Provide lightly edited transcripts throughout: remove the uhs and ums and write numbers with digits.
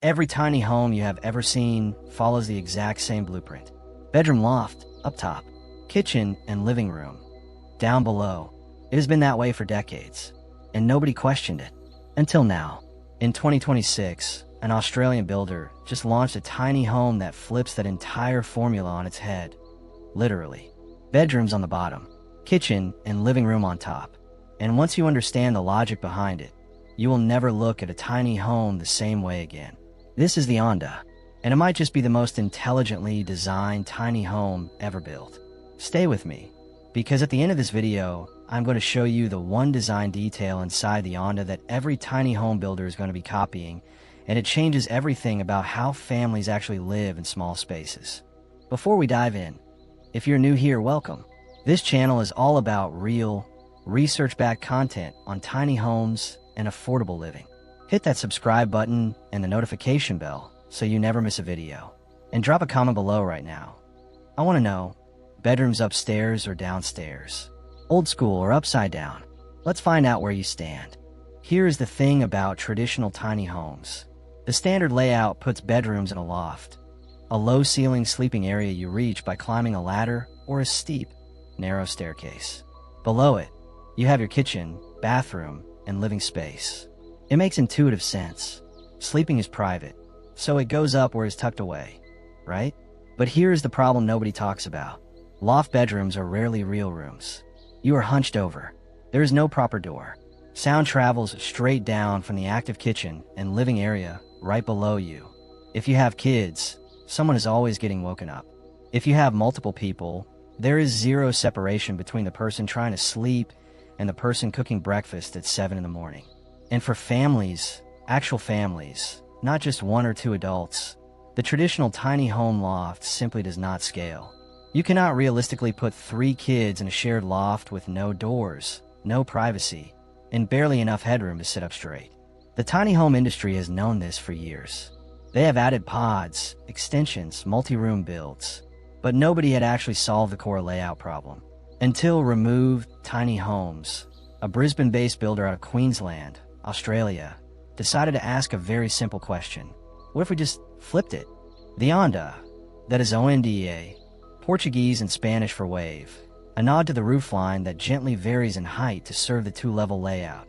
Every tiny home you have ever seen follows the exact same blueprint. Bedroom loft, up top. Kitchen and living room, down below. It has been that way for decades, and nobody questioned it. Until now. In 2026, an Australian builder just launched a tiny home that flips that entire formula on its head. Literally. Bedrooms on the bottom, kitchen and living room on top. And once you understand the logic behind it, you will never look at a tiny home the same way again. This is the Onda, and it might just be the most intelligently designed tiny home ever built. Stay with me, because at the end of this video, I'm going to show you the one design detail inside the Onda that every tiny home builder is going to be copying, and it changes everything about how families actually live in small spaces. Before we dive in, if you're new here, welcome. This channel is all about real, research-backed content on tiny homes and affordable living. Hit that subscribe button and the notification bell so you never miss a video. And drop a comment below right now. I want to know, bedrooms upstairs or downstairs? Old school or upside down? Let's find out where you stand. Here is the thing about traditional tiny homes. The standard layout puts bedrooms in a loft, a low-ceiling sleeping area you reach by climbing a ladder or a steep, narrow staircase. Below it, you have your kitchen, bathroom, and living space. It makes intuitive sense. Sleeping is private, so it goes up where it's tucked away, right? But here is the problem nobody talks about. Loft bedrooms are rarely real rooms. You are hunched over. There is no proper door. Sound travels straight down from the active kitchen and living area right below you. If you have kids, someone is always getting woken up. If you have multiple people, there is zero separation between the person trying to sleep and the person cooking breakfast at 7 in the morning. And for families, actual families, not just one or two adults, the traditional tiny home loft simply does not scale. You cannot realistically put 3 kids in a shared loft with no doors, no privacy, and barely enough headroom to sit up straight. The tiny home industry has known this for years. They have added pods, extensions, multi-room builds, but nobody had actually solved the core layout problem. Until Remove Tiny Homes, a Brisbane-based builder out of Queensland, Australia, decided to ask a very simple question. What if we just flipped it? The Onda, that is ONDA, Portuguese and Spanish for wave, a nod to the roofline that gently varies in height to serve the 2-level layout.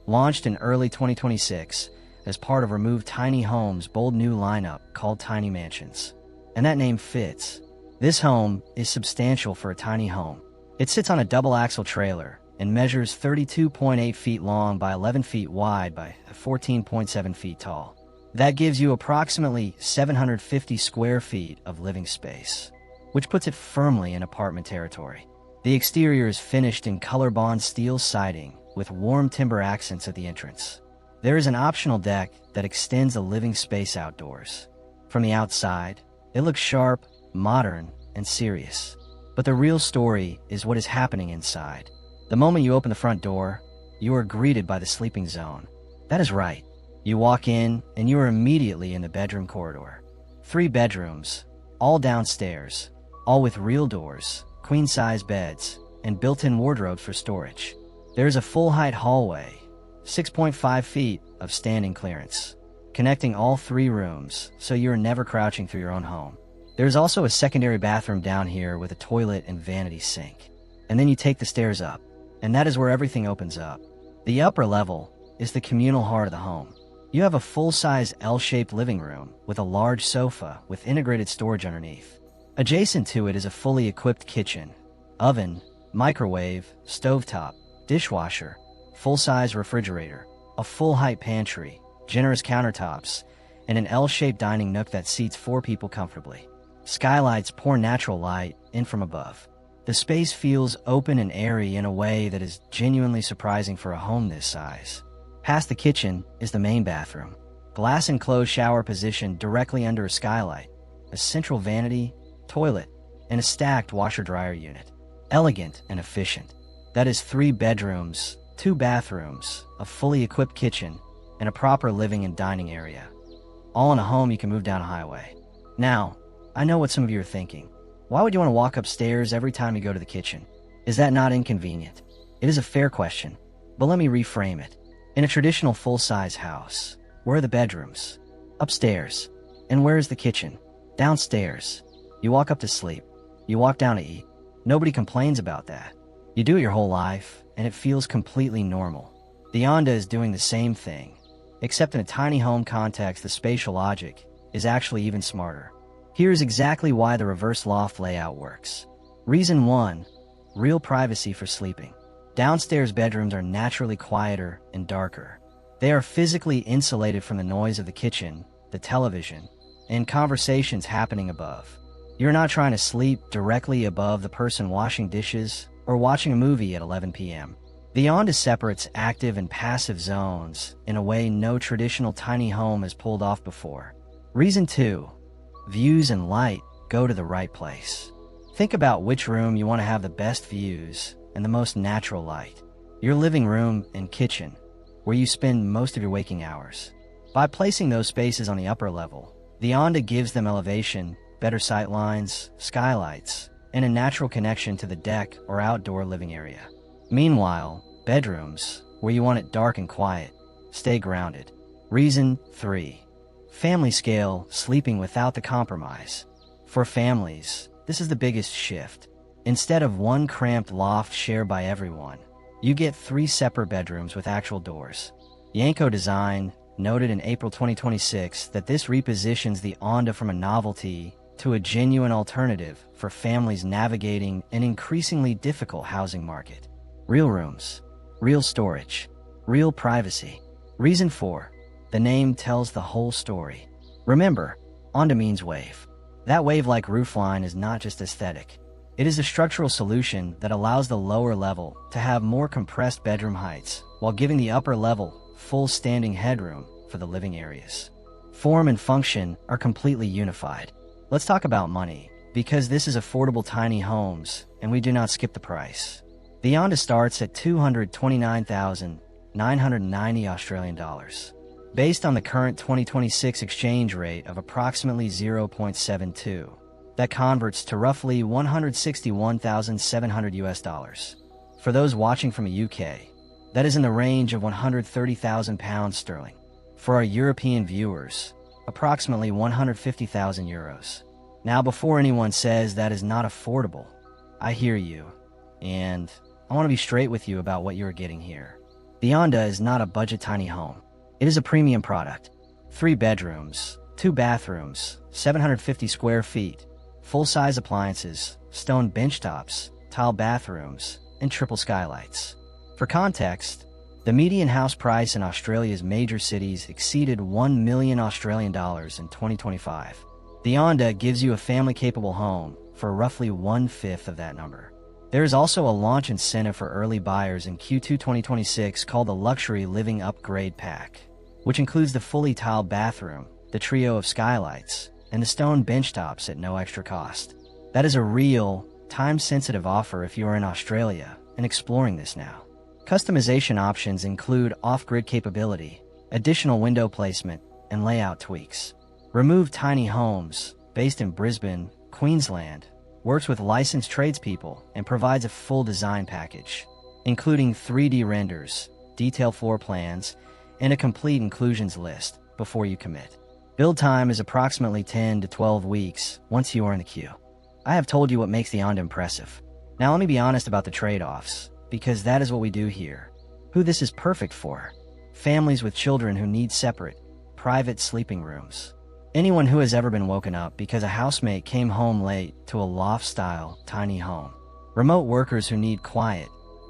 Launched in early 2026 as part of Remove Tiny Homes' bold new lineup called Tiny Mansions. And that name fits. This home is substantial for a tiny home. It sits on a double-axle trailer and measures 32.8 feet long by 11 feet wide by 14.7 feet tall. That gives you approximately 750 square feet of living space, which puts it firmly in apartment territory. The exterior is finished in color-bond steel siding with warm timber accents at the entrance. There is an optional deck that extends the living space outdoors. From the outside, it looks sharp, modern, and serious. But the real story is what is happening inside. The moment you open the front door, you are greeted by the sleeping zone. That is right. You walk in, and you are immediately in the bedroom corridor. 3 bedrooms, all downstairs, all with real doors, queen-size beds, and built-in wardrobes for storage. There is a full-height hallway, 6.5 feet of standing clearance, connecting all 3 rooms, so you are never crouching through your own home. There is also a secondary bathroom down here with a toilet and vanity sink. And then you take the stairs up, and that is where everything opens up. The upper level is the communal heart of the home. You have a full-size L-shaped living room with a large sofa with integrated storage underneath. Adjacent to it is a fully equipped kitchen, oven, microwave, stovetop, dishwasher, full-size refrigerator, a full-height pantry, generous countertops, and an L-shaped dining nook that seats 4 people comfortably. Skylights pour natural light in from above. The space feels open and airy in a way that is genuinely surprising for a home this size. Past the kitchen is the main bathroom. Glass-enclosed shower positioned directly under a skylight, a central vanity, toilet, and a stacked washer-dryer unit. Elegant and efficient. That is 3 bedrooms, 2 bathrooms, a fully equipped kitchen, and a proper living and dining area. All in a home you can move down a highway. Now, I know what some of you are thinking. Why would you want to walk upstairs every time you go to the kitchen? Is that not inconvenient? It is a fair question, but let me reframe it. In a traditional full-size house, where are the bedrooms? Upstairs. And where is the kitchen? Downstairs. You walk up to sleep. You walk down to eat. Nobody complains about that. You do it your whole life, and it feels completely normal. The Onda is doing the same thing, except in a tiny home context, the spatial logic is actually even smarter. Here's exactly why the reverse loft layout works. Reason 1. Real privacy for sleeping. Downstairs bedrooms are naturally quieter and darker. They are physically insulated from the noise of the kitchen, the television, and conversations happening above. You're not trying to sleep directly above the person washing dishes or watching a movie at 11 p.m. The Onda separates active and passive zones in a way no traditional tiny home has pulled off before. Reason 2. Views and light go to the right place. Think about which room you want to have the best views and the most natural light. Your living room and kitchen, where you spend most of your waking hours. By placing those spaces on the upper level, the Onda gives them elevation, better sight lines, skylights, and a natural connection to the deck or outdoor living area. Meanwhile, bedrooms, where you want it dark and quiet, stay grounded. Reason 3. Family scale, sleeping without the compromise. For families, this is the biggest shift. Instead of one cramped loft shared by everyone, you get 3 separate bedrooms with actual doors. Yanko Design noted in April 2026 that this repositions the Onda from a novelty to a genuine alternative for families navigating an increasingly difficult housing market. Real rooms, real storage, real privacy. Reason 4. The name tells the whole story. Remember, Onda means wave. That wave-like roofline is not just aesthetic. It is a structural solution that allows the lower level to have more compressed bedroom heights while giving the upper level full standing headroom for the living areas. Form and function are completely unified. Let's talk about money, because this is affordable tiny homes and we do not skip the price. The Onda starts at $229,990 Australian dollars. Based on the current 2026 exchange rate of approximately 0.72, that converts to roughly 161,700 US dollars. For those watching from the UK, that is in the range of 130,000 pounds sterling. For our European viewers, approximately 150,000 euros. Now, before anyone says that is not affordable, I hear you, and I want to be straight with you about what you're getting here. The Onda is not a budget tiny home. It is a premium product. 3 bedrooms, 2 bathrooms, 750 square feet, full-size appliances, stone bench tops, tile bathrooms, and triple skylights. For context, the median house price in Australia's major cities exceeded $1 million Australian dollars in 2025. The Onda gives you a family-capable home for roughly 1/5 of that number. There is also a launch incentive for early buyers in Q2 2026 called the Luxury Living Upgrade Pack, which includes the fully tiled bathroom, the trio of skylights, and the stone bench tops at no extra cost. That is a real, time-sensitive offer if you are in Australia and exploring this now. Customization options include off-grid capability, additional window placement, and layout tweaks. Remove Tiny Homes, based in Brisbane, Queensland, works with licensed tradespeople and provides a full design package, including 3D renders, detailed floor plans, and a complete inclusions list before you commit. Build time is approximately 10 to 12 weeks once you are in the queue. I have told you what makes the Onda impressive. Now let me be honest about the trade-offs, because that is what we do here. Who this is perfect for: families with children who need separate, private sleeping rooms. Anyone who has ever been woken up because a housemate came home late to a loft-style tiny home. Remote workers who need quiet,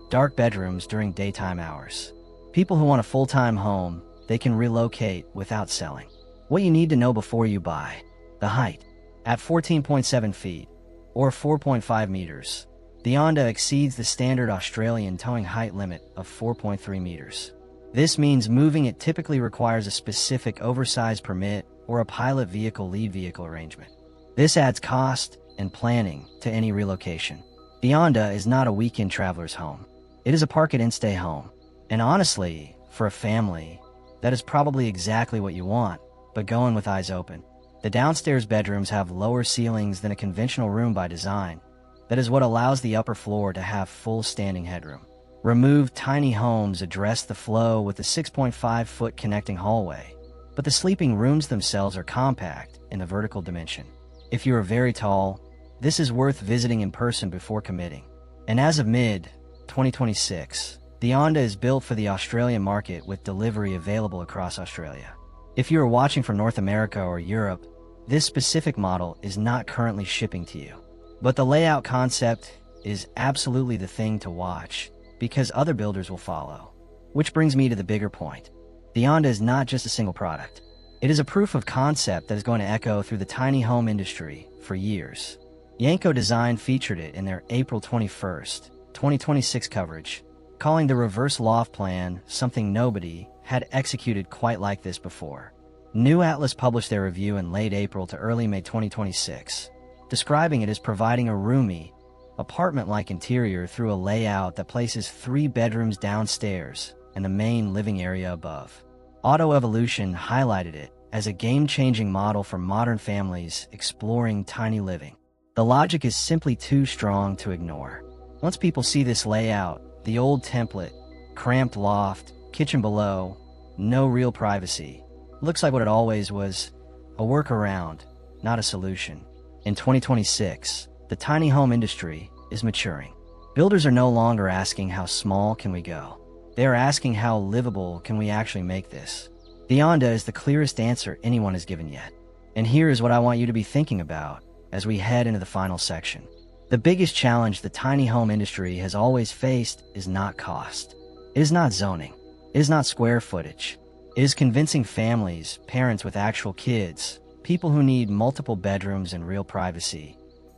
dark bedrooms during daytime hours. People who want a full-time home they can relocate without selling. What you need to know before you buy: the height. At 14.7 feet, or 4.5 meters, the Onda exceeds the standard Australian towing height limit of 4.3 meters. This means moving it typically requires a specific oversized permit or a pilot vehicle lead vehicle arrangement. This adds cost and planning to any relocation. The Onda is not a weekend traveler's home. It is a park it and stay home. And honestly, for a family, that is probably exactly what you want, but go in with eyes open. The downstairs bedrooms have lower ceilings than a conventional room by design. That is what allows the upper floor to have full standing headroom. Removed Tiny Homes address the flow with a 6.5-foot connecting hallway, but the sleeping rooms themselves are compact in the vertical dimension. If you are very tall, this is worth visiting in person before committing. And as of mid-2026, the Onda is built for the Australian market with delivery available across Australia. If you are watching from North America or Europe, this specific model is not currently shipping to you. But the layout concept is absolutely the thing to watch because other builders will follow. Which brings me to the bigger point. The Onda is not just a single product. It is a proof of concept that is going to echo through the tiny home industry for years. Yanko Design featured it in their April 21st, 2026 coverage, calling the reverse loft plan something nobody had executed quite like this before. New Atlas published their review in late April to early May 2026, describing it as providing a roomy, apartment-like interior through a layout that places 3 bedrooms downstairs and the main living area above. Auto Evolution highlighted it as a game-changing model for modern families exploring tiny living. The logic is simply too strong to ignore. Once people see this layout, the old template, cramped loft, kitchen below, no real privacy, looks like what it always was, a workaround, not a solution. In 2026, the tiny home industry is maturing. Builders are no longer asking how small can we go. They are asking how livable can we actually make this. The Onda is the clearest answer anyone has given yet. And here is what I want you to be thinking about as we head into the final section. The biggest challenge the tiny home industry has always faced is not cost. It is not zoning. It is not square footage. It is convincing families, parents with actual kids, people who need multiple bedrooms and real privacy,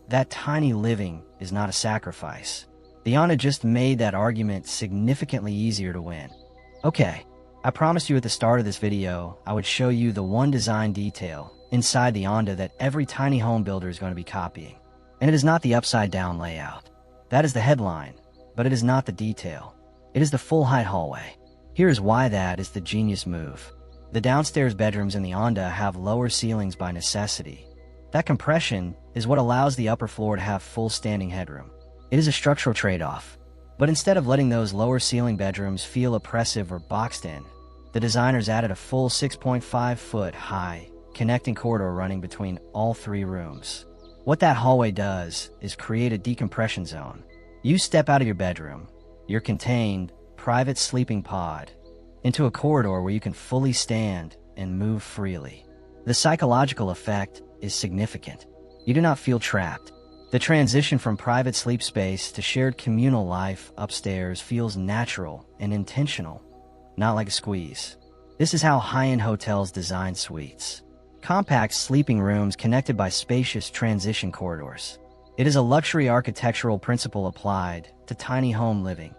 that tiny living is not a sacrifice. The Onda just made that argument significantly easier to win. Okay, I promised you at the start of this video I would show you the one design detail inside the Onda that every tiny home builder is going to be copying. And it is not the upside down layout. That is the headline, but it is not the detail. It is the full height hallway. Here is why that is the genius move. The downstairs bedrooms in the Onda have lower ceilings by necessity. That compression is what allows the upper floor to have full standing headroom. It is a structural trade-off. But instead of letting those lower ceiling bedrooms feel oppressive or boxed in, the designers added a full 6.5-foot high connecting corridor running between all 3 rooms. What that hallway does is create a decompression zone. You step out of your bedroom, your contained, private sleeping pod, into a corridor where you can fully stand and move freely. The psychological effect is significant. You do not feel trapped. The transition from private sleep space to shared communal life upstairs feels natural and intentional, not like a squeeze. This is how high-end hotels design suites. Compact sleeping rooms connected by spacious transition corridors. It is a luxury architectural principle applied to tiny home living,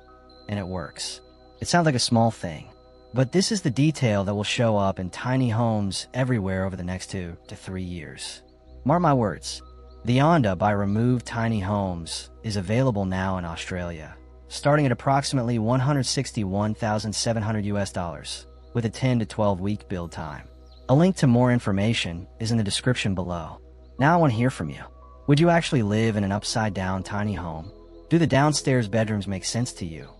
and it works. It sounds like a small thing, but this is the detail that will show up in tiny homes everywhere over the next 2 to 3 years. Mark my words. The Onda by Remove Tiny Homes is available now in Australia, starting at approximately $161,700 with a 10 to 12 week build time. A link to more information is in the description below. Now I want to hear from you. Would you actually live in an upside down tiny home? Do the downstairs bedrooms make sense to you?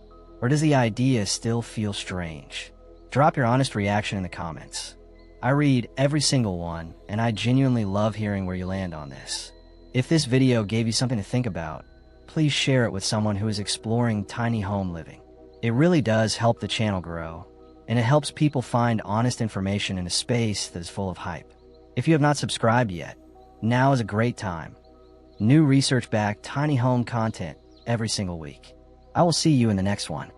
Or does the idea still feel strange? Drop your honest reaction in the comments. I read every single one, and I genuinely love hearing where you land on this. If this video gave you something to think about, please share it with someone who is exploring tiny home living. It really does help the channel grow, and it helps people find honest information in a space that is full of hype. If you have not subscribed yet, now is a great time. New research-backed tiny home content every single week. I will see you in the next one.